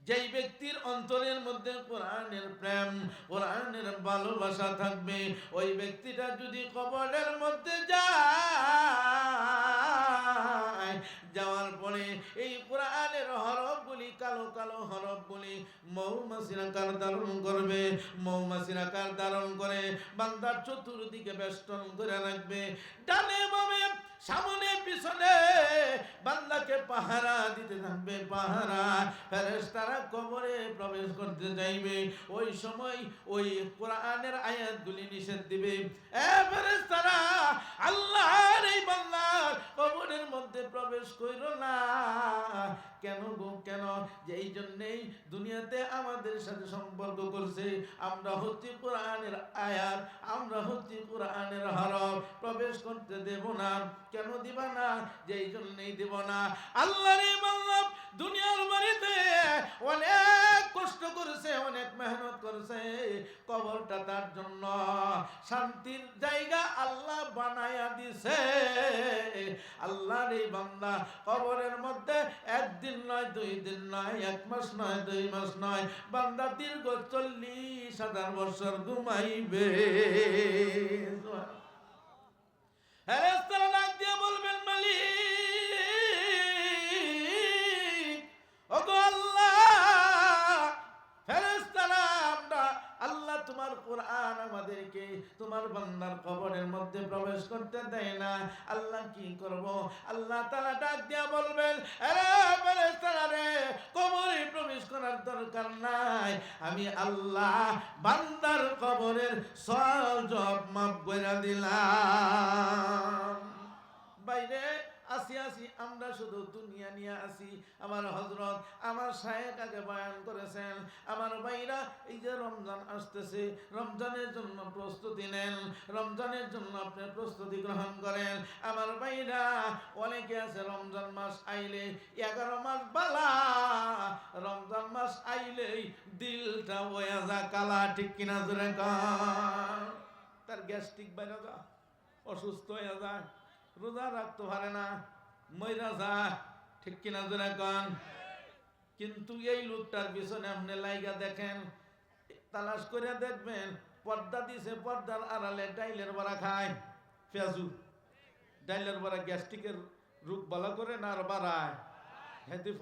যেই ব্যক্তির অন্তরের মধ্যে কোরআনের প্রেম, কোরআনের ভালোবাসা থাকবে, ওই ব্যক্তিটা যদি কবরের মধ্যে যায়, যাওয়ার পরে এই কোরআনের হরফগুলি, কালো কালো হরফগুলি মৌমাছির আকার ধারণ করবে। মৌমাছির আকার ধারণ করে বান্দার চতুর্দিকে বেষ্টন করে রাখবে, ডানে বামে সামনে পিছনে বান্দাকে পাহারা দিতে থাকবে, পাহারা। ফেরেশতারা কবরে প্রবেশ করতে যাইবে, ওই সময় ওই কোরআনের আয়াতগুলি নিষেধ দিবে, এ ফেরেশতারা, আল্লাহর এই বান্দার কবরের মধ্যে প্রবেশ কইরো না। কেন গো, কেন? যে এই জন্যেই দুনিয়াতে আমাদের সাথে সম্পর্ক করছে, আমরা হচ্ছি কোরআনের আয়াত, আমরা হচ্ছি কোরআনের হরফ, প্রবেশ করতে দেব না। কেন দিবা না? যে এই জন্যই দেব না, আল্লাহর এই বান্দা দুনিয়ার বাড়িতে অনেক কষ্ট করেছে, অনেক মেহনত করেছে, কবরটা তার জন্য শান্তির জায়গা আল্লাহ বানায়া দিছে। আল্লাহর এই বান্দা কবরের মধ্যে একদিন নয়, 2 দিন নয়, 1 মাস নয়, 2 মাস নয়, বান্দা দীর্ঘ 40,000 বছর ঘুমাইবে। ফেরেশতারা ডাক দিয়ে বলবেন, মালিক, ওগো আল্লাহ, ফেরেশতারা, আমরা আল্লাহ তোমার কোরআন আমাদেরকে তোমার বান্দার কবরের মধ্যে প্রবেশ করতে দেয় না, আল্লাহ কি করব? আল্লাহ তাআলা ডাক দিয়া বলবেন, আরে ফেরেশতারা রে, কবরে প্রবেশ করার দরকার নাই, আমি আল্লাহ বান্দার কবরের সওয়াব মাফ করে দিলাম। বাইরে আসি আমরা শুধু দুনিয়া নিয়ে আসি। আমার হযরত, আমার শায়েখ আগে বয়ান করেছেন, আমার ভাইরা, এই যে রমজান আসতেছে, রমজানের জন্য প্রস্তুতি নেন, রমজানের জন্য আপনি প্রস্তুতি গ্রহণ করেন। আমার ভাইরা, অনেকে আছে রমজান মাস আইলে 11 মাস বালা, রমজান মাস আইলেই দিলটা ওয়া যা কালা, ঠিক কিনা জোরে কর? তার গ্যাস্ট্রিক বাইরে যা, অসুস্থ হয়ে যায়, রোজা রাখতে পারে না, মইরা যায়, ঠিক কিনা জোরে কন? কিন্তু এই লোকটার পিছনে আপনি লাইগা দেখেন, তালাশ করে দেখবেন, পর্দা দিছে, পর্দার আড়ালে ডাইলের বড়া খায়, পেঁয়াজু ডাইলের বড়া গ্যাস্ট্রিকের রোগ ভালো করে না আর বাড়ায়,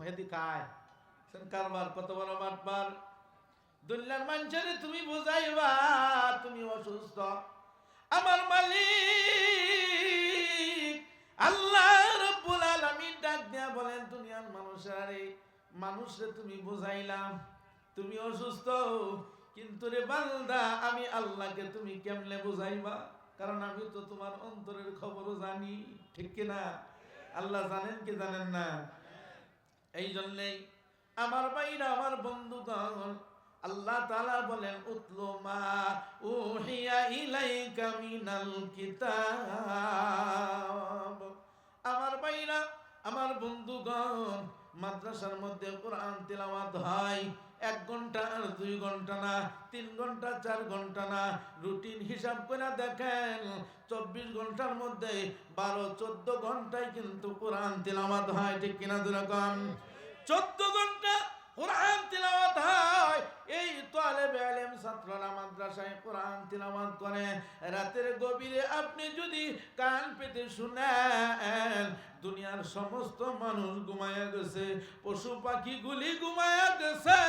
হেদি খায়। কারবার কত বড় বাটবার! দুনিয়ার মানুষের তুমি বুঝাইবা তুমি অসুস্থ। আমার মালিক আল্লাহ রাব্বুল আলামিন ডাক দিয়া বলেন, দুনিয়ার মানুষরে তুমি বুঝাইলাম তুমি অসুস্থ, কিন্তু রে বান্দা, আমি আল্লাহকে তুমি কেমনে বুঝাইবা? কারণ আমি তো তোমার অন্তরের খবরও জানি, ঠিক কিনা? আল্লাহ জানেন কি জানেন না? এই জন্যেই আমার ভাইরা, আমার বন্ধুগণ, আল্লাহ তাআলা বলেন, উতলু মা উহিয়া ইলাইকা মিনাল কিতাব। আমার ভাইরা, আমার বন্ধুগণ, মাদ্রাসার মধ্যে কোরআন তিলাওয়াত হয় 1 ঘন্টা আর 2 ঘন্টা না, 3 ঘন্টা 4 ঘন্টা না, রুটিন হিসাব করে দেখেন 24 ঘন্টার মধ্যে 12-14 ঘন্টায় কিন্তু কোরআন তিলাওয়াত হয়, ঠিক কিনা দুরকম? 14 ঘন্টা কোরআন তিলাওয়াত হয়। এই তালেবে ইলম ছাত্ররা মাদ্রাসায় কোরআন তিলাওয়াত করে, রাতের গভীরে আপনি যদি কান পেতে শুনেন, দুনিয়ার সমস্ত মানুষ ঘুমায়া গেছে, পশু পাখিগুলি ঘুমায়া গেছে,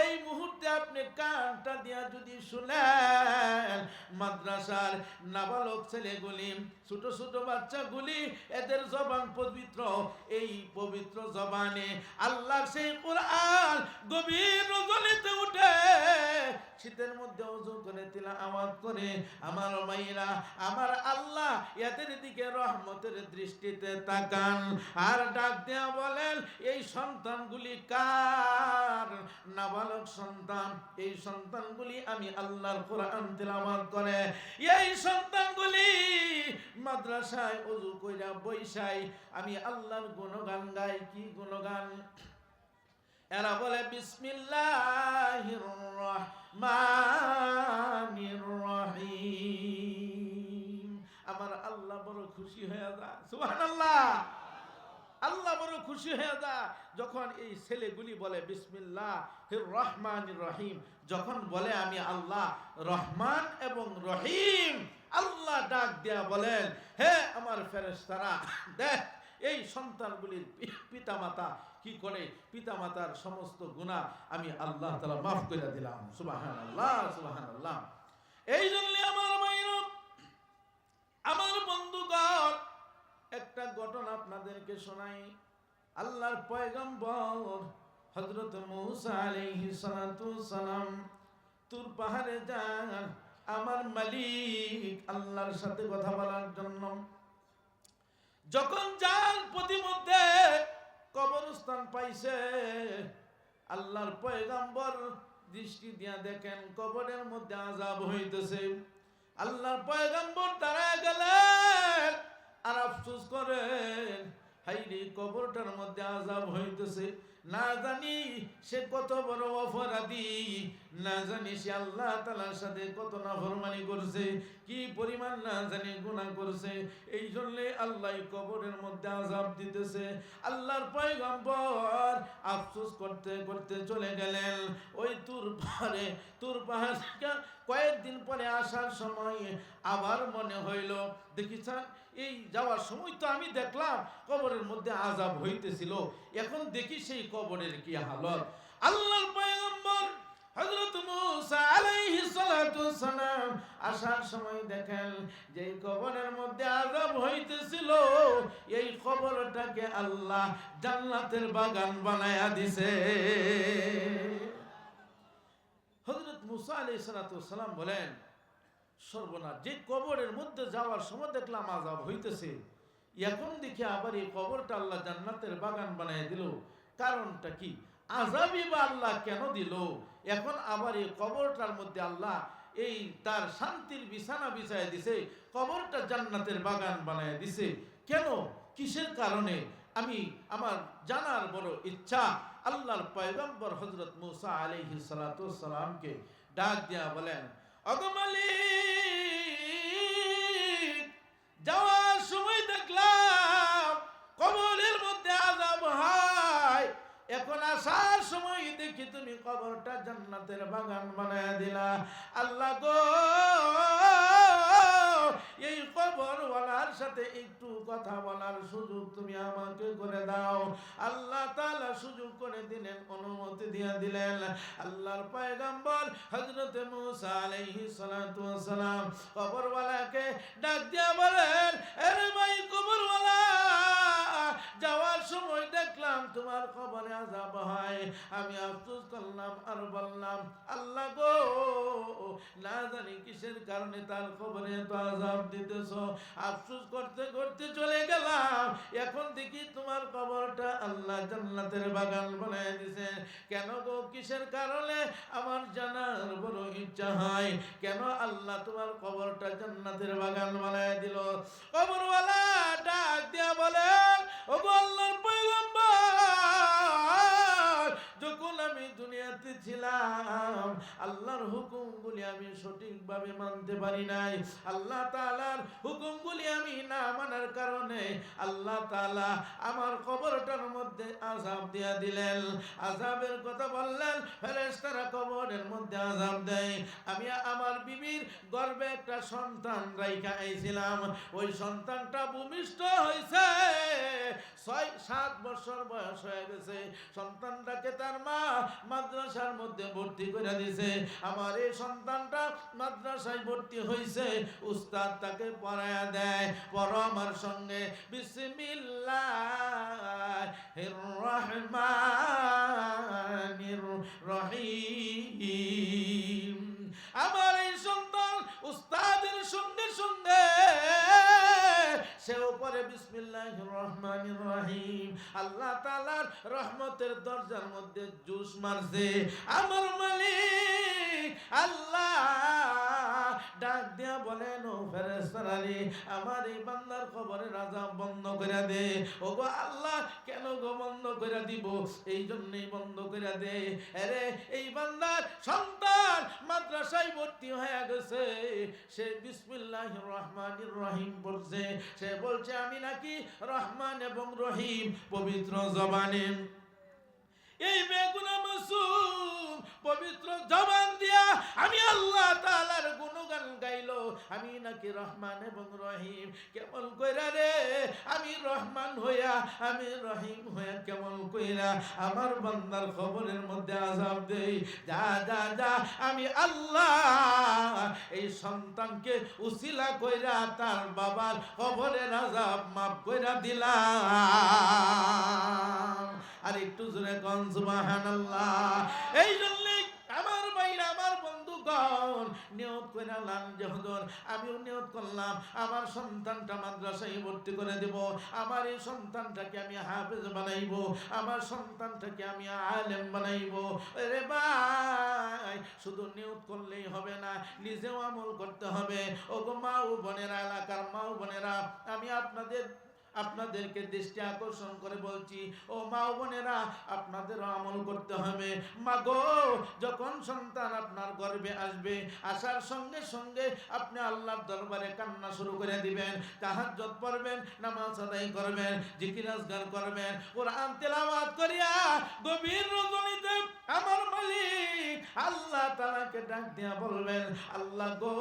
এই মুহূর্তে আপনি কানটা দিয়া যদি শুনেন, মাদ্রাসার নাবালক ছেলেগুলি, ছোট ছোট বাচ্চাগুলি, এদের জবান পবিত্র, এই পবিত্র জবানে আল্লাহর সেই কোরআন গভীর রজনীতে উঠে, শীতের মধ্যে ওযু করে তিলাওয়াত করে, আমার মায়েরা, আমার আল্লাহ এদের দিকে রহমতের দৃষ্টিতে তাকান আর ডাক দেয়া বলেন, এই সন্তানগুলি কার? নাবালক সন্তান। এই সন্তানগুলি আমি আল্লাহর কোরআন তিলাওয়াত করে, এই সন্তানগুলি মাদ্রাসায় ওযু কইরা বইসাই আমি আল্লাহর গুণগান গাই। কি গুণগান? এরা বলে, বিসমিল্লাহির রহমানির রহিম। আমার আল্লাহ বড় খুশি হয়ে যায়, সুবহানাল্লাহ। আল্লাহ বড় খুশি হয়ে যায় যখন এই ছেলেগুলি বলে বিসমিল্লাহির রহমানির রহিম। যখন বলে আমি আল্লাহ রহমান এবং রহিম, আল্লাহ ডাক দিয়া বলেন, হে আমার ফেরেশতারা, দেখ এই সন্তানগুলির পিতামাতা কি করে, পিতামাতার সমস্ত গুনাহ আমি আল্লাহ তাআলা মাফ করে দিলাম। সুবহানাল্লাহ, সুবহানাল্লাহ। এই জন্য আমার ভাইরা, আমার বন্ধুগণ, একটা ঘটনা আপনাদেরকে শোনাই। আল্লাহর পয়গম্বর হযরত মূসা আলাইহিস সালাতু সালাম তুর পাহাড়ে যান আমার মালিক আল্লাহর সাথে কথা বলার জন্য। যখন যান পথিমধ্যে কবরস্থান পাইছে, আল্লাহর পয়গম্বর দৃষ্টি দিয়া দেখেন কবরের মধ্যে আযাব হইতেছে। আল্লাহর পয়গম্বর দাঁড়ায় গেলেন আর আফসোস করেন, হাইরে কবরটার মধ্যে আযাব হইতেছে, না জানি সে কত বড় অপরাধী, না জানি সে আল্লাহ তাআলার সাথে কত নাফরমানি করছে, কি পরিমাণ না জানি গুনাহ করছে, এই জন্য আল্লাহ কবরের মধ্যে আযাব দিতেছে। আল্লাহর পয়গম্বর আফসোস করতে করতে চলে গেলেন ওই তুর পাহাড় থেকে কয়েকদিন পরে আসার সময় আবার মনে হইল, দেখিছেন এই যাওয়ার সময় তো আমি দেখলাম কবরের মধ্যে আযাব হইতেছিল, এখন দেখি সেই কবরের কি হালত। আল্লাহর পয়গম্বর হযরত মূসা আলাইহিস সালাতু সালাম আসার সময় দেখেন যে কবরের মধ্যে আযাব হইতেছিল, এই কবরটাকে আল্লাহ জান্নাতের বাগান বানায়া দিছে। হযরত মূসা আলাইহিস সালাতু সালাম বলেন, সর্বনাশ, যে কবরের মধ্যে যাওয়ার সময় দেখলাম আযাব হইতেছে, এখন দেখি আবার এই কবরটা আল্লাহ জান্নাতের বাগান বানায় দিল, কারণটা কি? আযাবই বা আল্লাহ কেন দিল? এখন আবার এই কবরটার মধ্যে আল্লাহ এই তার শান্তির বিছানা বিছায় দিছে, কবরটা জান্নাতের বাগান বানায় দিছে কেন? কিসের কারণে? আমার জানার বড় ইচ্ছা। আল্লাহর পয়গম্বর হযরত মূসা আলাইহিস সালাতু সালামকে ডাক দিয়া বলেন, ওগো মালিক, যাওয়ার সময় দেখলাম কবরের মধ্যে আযাব হয়, এখন আসার সময় দেখি তুমি কবরটা জান্নাতের বাগান বানায় দিলা। আল্লাহ গো, এই কবরওয়ালার সাথে একটু কথা বলার সুযোগ তুমি আমাকে করে দাও। আল্লাহ তাআলা সুযোগ করে দিলেন, অনুমতি দিয়ে দিলেন। আল্লাহর পয়গম্বর হযরত মূসা আলাইহিস সালাতু ওয়াসালাম কবরওয়ালাকে ডাক দিয়া বলেন, আরে ভাই কবরওয়ালা, যাওয়ার সময় দেখলাম তোমার কবরে আযাব হয়, আমি আফসোস করলাম আর বললাম, আল্লাহ গো, না জানি কিসের কারণে তার কবরে এত আযাব দিতেছ। আফসোস করতে করতে চলে গেলাম, এখন দেখি তোমার কবরটা আল্লাহ জান্নাতের বাগান বানায় দিয়েছে। কেন গো, কিসের কারণে? আমার জানার বড় ইচ্ছা হয়, কেন আল্লাহ তোমার কবরটা জান্নাতের বাগান বানায় দিল। কবরওয়ালা ডাক দিয়া বলেন, ওগো আল্লাহর পয়গম্বর, যখন আমি দুনিয়াতে ছিলাম আল্লাহর হুকুমগুলি আমি সঠিকভাবে মানতে পারি নাই। আল্লাহ তাআলার হুকুমগুলি আমি না মানার কারণে আল্লাহ তাআলা আমার কবরটার মধ্যে আযাব দিয়া দিলেন। আযাবের কথা বললেন, ফেরেশতারা কবরের মধ্যে আযাব দেয়। আমি আমার বিবির গর্ভে একটা সন্তান রাইখা আইছিলাম, ওই সন্তানটা ভূমিষ্ঠ হয়েছে, 6-7 বছর বয়স হয়ে গেছে। সন্তানটাকে তার মা মাদ্রাসার মধ্যে ভর্তি করে দিয়েছে। আমার এই সন্তানটা মাদ্রাসায় ভর্তি হয়েছে, উস্তাদ তাকে পড়ায়া দেয়, পড়ো আমার সঙ্গে, বিসমিল্লাহির রহমানির রহিম। আমার এই সন্তান উস্তাদের সঙ্গে সঙ্গে সে উপরে বিসমিল্লাহির রহমানির রহিম, আল্লাহ তাআলার রহমতের দরজার মধ্যে জুস মারছে। আমার মালিক আল্লাহ ডাক দিয়া বলেন, ও ফেরেশতারা রে, আমার এই বান্দার কবরের আযাব বন্ধ করে দে। ওগো আল্লাহ, কেন গো বন্ধ করে দিব? এই জন্যই বন্ধ করে দে। আরে এই বান্দার সন্তান মাদ্রাসায় ভর্তি হয়ে গেছে, সে বিসমিল্লাহির রহমানির রহিম বলছে, সে বলছে আমি নাকি রহমান এবং রহিম পবিত্র জবানে এই বেগুনা মাসুম পবিত্র জবান দিয়া আমি আল্লাহ তাআলার গুণগান গাইলো আমি নাকি রহমান এবং রহিম কেমন কইরা রে আমি রহমান হইয়া আমি রহিম হইয়া কেমন কইরা আমার বান্দার খবরের মধ্যে আযাব দেই যা যা যা আমি আল্লাহ এই সন্তানকে উসিলা কইরা তার বাবার খবরের আযাব মাফ কইরা দিলাম আর একটু জোরে কোন সুবহানাল্লাহ এই জন্য আমার ভাইরা আমার বন্ধুগণ নিয়ত কইরালাম যে হুজুর আমিও নিয়ত করলাম আমার সন্তানটা মাদ্রাসায় ভর্তি করে দেব আমার এই সন্তানটাকে আমি হাফেজ বানাইব আমার সন্তানটাকে আমি আলেম বানাইব আরে ভাই শুধু নিয়ত করলেই হবে না নিজেও আমল করতে হবে ওগো মা ও বোনেরা এলাকার মা ও বোনেরা আমি আপনাদেরকে দৃষ্টি আকর্ষণ করে বলছি ও মা ও বোনেরা আপনাদেরও আমল করতে হবে মা গো যখন সন্তান আপনার গর্ভে আসবে আসার সঙ্গে সঙ্গে আপনি আল্লাহর দরবারে কান্না শুরু করে দিবেন তাহাজ্জুদ পড়বেন নামাজ আদায় করবেন জিকির আজকার করবেন কোরআন তেলাওয়াত করিয়া গভীর রজনীতে আমার মালিক আল্লাহ তাআলাকে ডাক দিয়া বলবেন আল্লাহ গো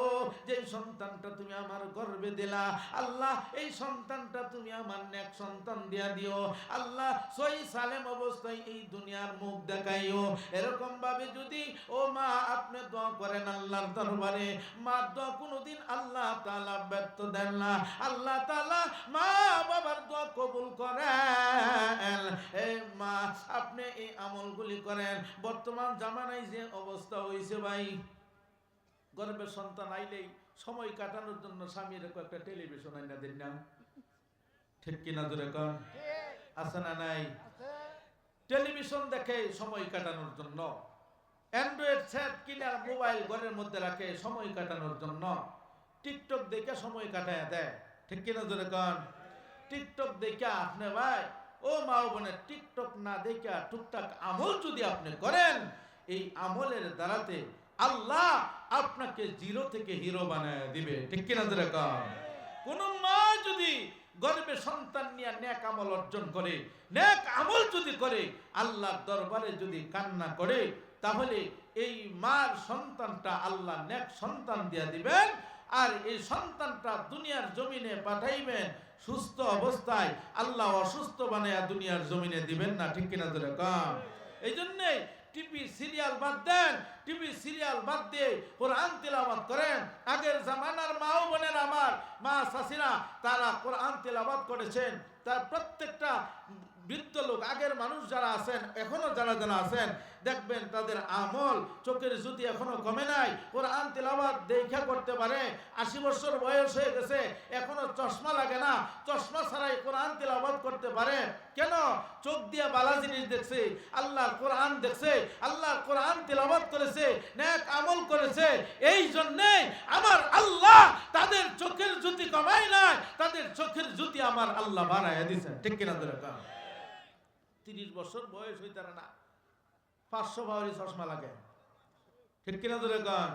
যে সন্তানটা তুমি আমার গর্ভে দিলা আল্লাহ এই সন্তানটা তুমি আমার নেক সন্তান দিয়া দিও আল্লাহ সহি সালেম অবস্থায় এই দুনিয়ার মুখ দেখাইও এরকম ভাবে যদি ও মা আপনি দোয়া করেন আল্লাহর দরবারে মা দোয়া কোনোদিন আল্লাহ তাআলা ব্যর্থ দেন না আল্লাহ তাআলা মা বাবার দোয়া কবুল করেন এই মা আপনি এই আমলগুলি করেন বর্তমান জামানায় যে অবস্থা হইছে ভাই গর্ভের সন্তান আইলেই সময় কাটানোর জন্য স্বামীর একটা টেলিভিশন আইনা দেন না ঠিক কিনা জোরে কোন আছে না নাই টেলিভিশন দেখে সময় কাটানোর জন্য অ্যান্ড্রয়েড সেট কিনা মোবাইল ঘরের মধ্যে রাখে সময় কাটানোর জন্য টিকটক দেখে সময় কাটায় দেয় ঠিক কিনা জোরে কোন টিকটক দেখে আপনি ভাই ও মা বোনের টিকটক না দেখে টুকটাক আমল যদি আপনি করেন এই আমলের দ্বারাতে আল্লাহ আপনাকে জিরো থেকে হিরো বানায় দিবে ঠিক কিনা জোরে কোন কোন মা যদি গর্ভে সন্তান নিয়ে নেক আমল অর্জন করে নেক আমল যদি করে আল্লাহর দরবারে যদি কান্না করে তাহলে এই মার সন্তানটা আল্লাহ নেক সন্তান দিয়ে দিবেন আর এই সন্তানটা দুনিয়ার জমিনে পাঠাইবেন সুস্থ অবস্থায় আল্লাহ অসুস্থ বানায়া দুনিয়ার জমিনে দিবেন না ঠিক কিনা ধরে কম এই জন্যে টিভি সিরিয়াল বাদ দেন টিভি সিরিয়াল বাদ দিয়ে কোরআন তেলাওয়াত করেন আগের জামানার মা ও বোনের আমার মা শাশিরা তারা কোরআন তেলাওয়াত করেছেন তার প্রত্যেকটা বৃদ্ধ লোক আগের মানুষ যারা আছেন এখনো যারা যারা আছেন দেখবেন তাদের আমল চোখের জ্যোতি এখনো কমে নাই কোরআন তেলাওয়াত দেখা করতে পারে 80 বছর বয়স হয়ে গেছে এখনো চশমা লাগে না চশমা ছাড়াই কোরআন তেলাওয়াত করতে পারে কেন চোখ দিয়ে বালা জিনিস দেখছে আল্লাহর কোরআন দেখছে আল্লাহর কোরআন তেলাওয়াত করেছে নেক আমল করেছে এই জন্যে আমার আল্লাহ তাদের চোখের জ্যোতি কমায় নাই তাদের চোখের জ্যোতি আমার আল্লাহ বাড়ায় দিয়েছেন ঠিক কিনা দরকার 30 বছর বয়স হইতে না 500 পাওয়ারি চশমা লাগে ঠিক কিনা ধরে গান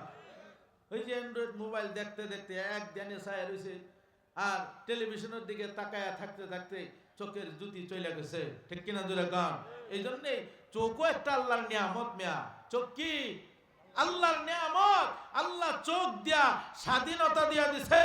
ওই যে অ্যান্ড্রয়েড মোবাইল দেখতে দেখতে এক ধ্যানে ছায়া রয়েছে আর টেলিভিশনের দিকে তাকায়া থাকতে থাকতে চোখের জ্যোতি চলে গেছে ঠিক কিনা ধরে গান এই জন্যে চোখও একটা আল্লাহর নিয়ামত মিয়া চোখ কি আল্লাহর নিয়ামত আল্লাহ চোখ দিয়া স্বাধীনতা দিয়া দিছে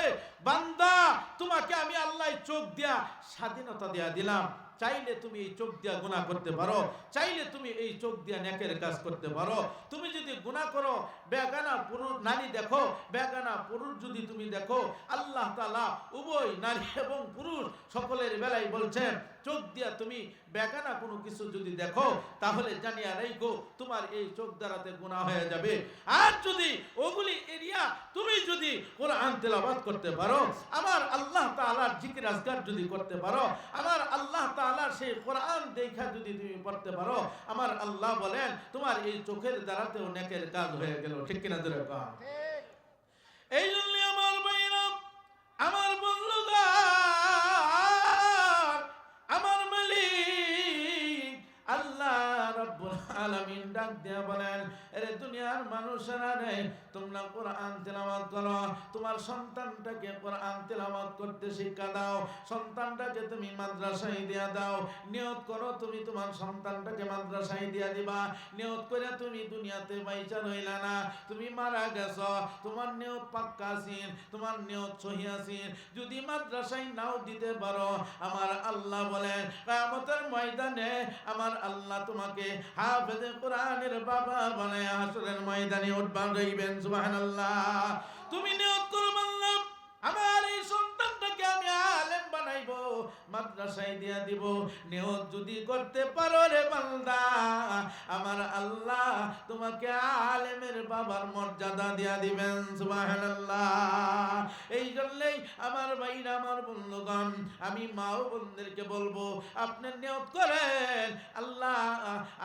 বান্দা তোমাকে আমি আল্লাহ চোখ দিয়া স্বাধীনতা দিয়া দিলাম চাইলে তুমি এই চোখ দিয়া গুনাহ করতে পারো চাইলে তুমি এই চোখ দিয়া নেকের কাজ করতে পারো তুমি যদি গুনাহ করো বেগানা পুরুষ নারী দেখো বেগানা পুরুষ যদি তুমি দেখো আল্লাহ তাআলা উভয় নারী এবং পুরুষ সকলের বেলায় বলছেন চোখ দিয়া তুমি বেগানা কোনো কিছু যদি দেখো তাহলে জানিয়া রাখো তোমার এই চোখ দ্বারাতে গুনাহ হয়ে যাবে আর যদি ওগুলি এরিয়া তুমি যদি কোরআন তেলাওয়াত করতে পারো আমার আল্লাহ তাআলার জিকির আজকার যদি করতে পারো আমার আল্লাহ তাআলার সেই কোরআন দেখা যদি তুমি পড়তে পারো আমার আল্লাহ বলেন তোমার এই চোখের দ্বারাতেও নেকের কাজ হয়ে গেল ঠিক কিনা জোরে কও এই জন্য আমার ভাইরা আমার বন্ধুগণ আমার মালিক আল্লাহ রাব্বুল আলামিন ডাক দিয়া বলেন, আরে দুনিয়ার মানুষেরা রে, তোমরা কোরআন তেলাওয়াত করো, তোমার সন্তানটাকে কোরআন তেলাওয়াত করতে শিক্ষা দাও, সন্তানটাকে তুমি মাদ্রাসায় দিয়া দাও, নিয়ত করো তুমি তোমার সন্তানটাকে মাদ্রাসায় দিয়া দিবা, নিয়ত করে তুমি দুনিয়াতে বাইচা রইলা না, তুমি মারা গেছো, তোমার নিয়ত পাক্কা আছিন, তোমার নিয়ত সহি আছিন, যদি মাদ্রাসায় নাও দিতে পারো, আমার আল্লাহ বলেন কিয়ামতের ময়দানে আমার আল্লাহ তোমাকে হাফেজে কোরআনের বাবা বানায় হাসরের ময়দানে উঠবান রইবেন। সুবহানাল্লাহ। তুমি নিয়ত করো, আল্লাহ আমার এই সন্তানটাকে আমি আলেম বানাইবো, মাদ্রাসায় দিয়া দিব, নিয়ত যদি করতে পারো রে বান্দা, আমার আল্লাহ তোমাকে আলেমের বাবার মর্যাদা দিয়া দিবেন। সুবহানাল্লাহ। এই জন্যই আমার ভাইরা, আমার বন্ধুগণ, আমি মা ও বোনদেরকে বলবো, আপনি নিয়ত করেন, আল্লাহ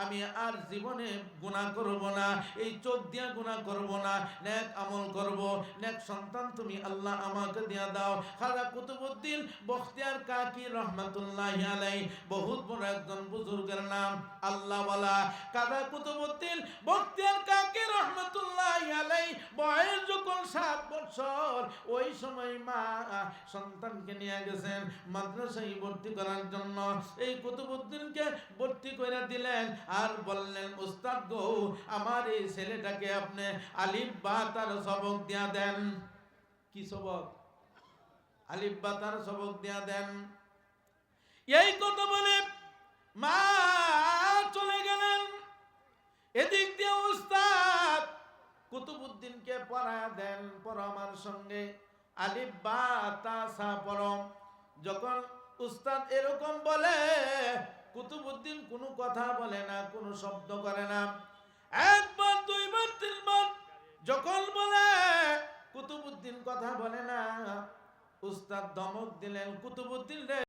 আমি আর জীবনে গুনাহ করব না, এই চোখ দিয়ে গুনাহ করব না, নেক আমল করব, নেক সন্তান তুমি আল্লাহ আমাকে দিয়া দাও। খাজা কুতুবউদ্দিন বখতিয়ার কাকি রহমাতুল্লাহি আলাইহি, বহুত বড় একজন বুজুর্গের নাম, আল্লাহওয়ালা খাজা কুতুবউদ্দিন বখতিয়ার কাকি রহমাতুল্লাহি আলাইহি, বয়স যখন 7 বছর, ওই সময় মা সন্তানকে নিয়ে গেছেন মাদ্রাসায় ভর্তি করার জন্য। এই কুতুবউদ্দিনকে ভর্তি করে দিলেন আর বললেন, উস্তাদ গো, আমার এই ছেলেটাকে আপনি আলিফ বা তার সবক দিয়া দেন। কি সবক? আলিফ বা তার সবক দিয়া দেন। এই কথা বলে মা চলে গেলেন। এদিক দিয়ে উস্তাদ কুতুবউদ্দিনকে পড়ায়া দেন, পড়ো আমার সঙ্গে, আলিফ বা তা সা পড়ো। যখন উস্তাদ এরকম বলে, কুতুবউদ্দিন কোনো কথা বলে না, কোনো শব্দ করে না। একবার, দুইবার, তিনবার যখন বলে, কুতুবউদ্দিন কথা বলে না। উস্তাদ ধমক দিলেন, কুতুবউদ্দিন রে